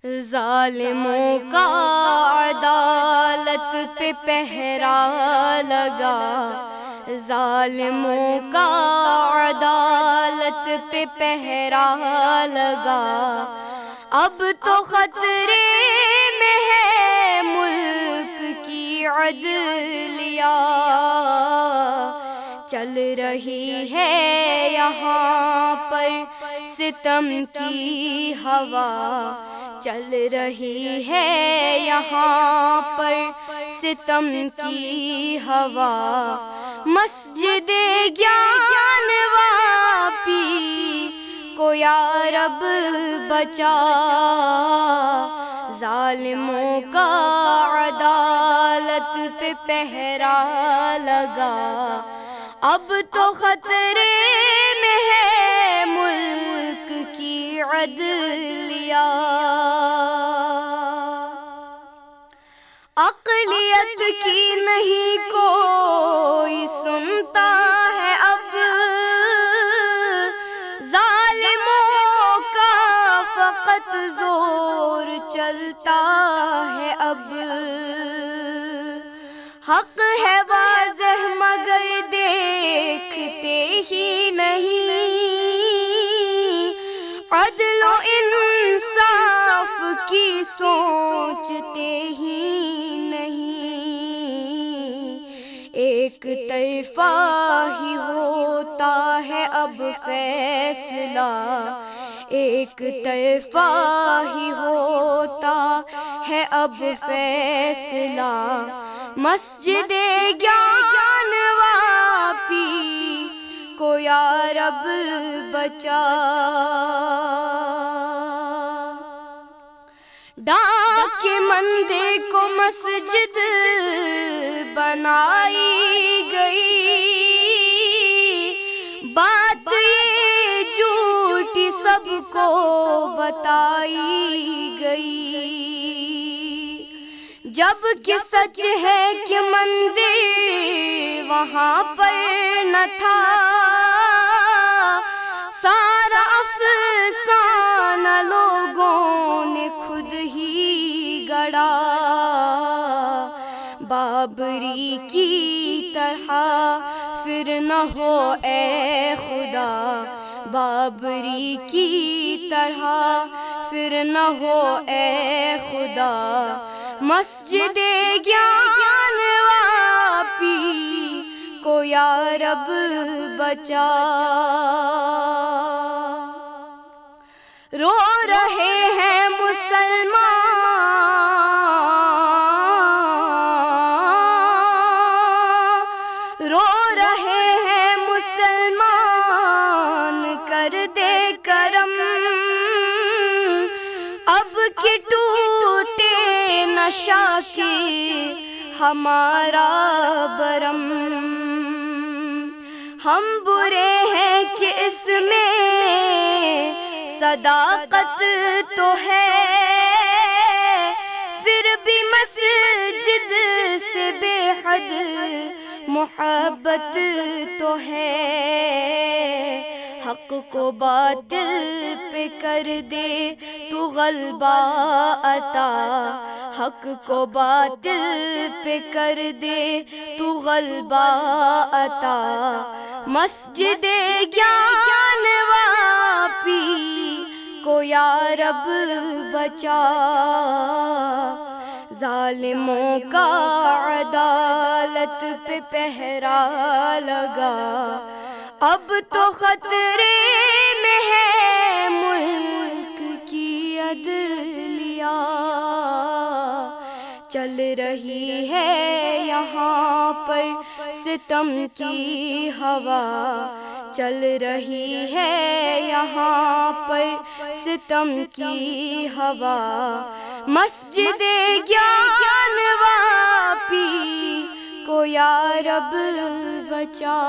ظالموں کا عدالت پہ پہرا لگا، ظالموں کا عدالت پہ پہرا لگا، اب تو خطرے میں ہے ملک کی عدلیہ، چل رہی ہے یہاں پر ستم کی ہوا، چل رہی ہے یہاں پر ستم کی ہوا، مسجد گیان واپی کو یا رب بچا، ظالموں کا عدالت پہ پہرا لگا، اب تو خطرے میں ہے ملک کی عدلیہ، اقلیت کی نہیں کوئی سنتا ہے اب، ظالموں کا فقط زور چلتا ہے اب، حق ہے واضح مگر دیکھتے ہی نہیں، عدل و انصاف کی سوچتے ہی نہیں، ایک طرفہ ہی ہوتا ہے اب فیصلہ، ایک طرفہ ہی ہوتا ہے اب فیصلہ، مسجد گیان واپی کو یا رب بچا، ڈاک مندے کو مسجد بنائی گئی، بات یہ جھوٹی سب کو بتائی گئی، جب کہ سچ ہے کہ مندر وہاں پر نہ تھا، سارا افسانہ لوگوں نے خود ہی گڑا، بابری کی طرح پھر نہ ہو اے خدا، بابری کی طرح پھر نہ ہو اے خدا، مسجد گیان واپی کو یا رب بچا، رو رہے ہیں مسلمان، رو رہے ہیں مسلمان، کر دے کرم اب کہ ٹوٹے نہ شاکی ہمارا برم، ہم برے ہیں کہ اس میں صداقت تو ہے، پھر بھی مسجد سے بے حد محبت تو ہے، حق کو باطل پہ کر دے تو غلبہ عطا، حق کو باطل پہ کر دے تو غلبہ عطا، مسجد گیان واپی کو یا رب بچا، ظالموں کا عدالت پہ پہرا لگا، اب تو خطرے میں ہے ملک کی عدلیہ، چل رہی ہے یہاں پر ستم کی ہوا، چل رہی ہے یہاں پر ستم کی ہوا، مسجد گیان واپی کو یا رب بچا۔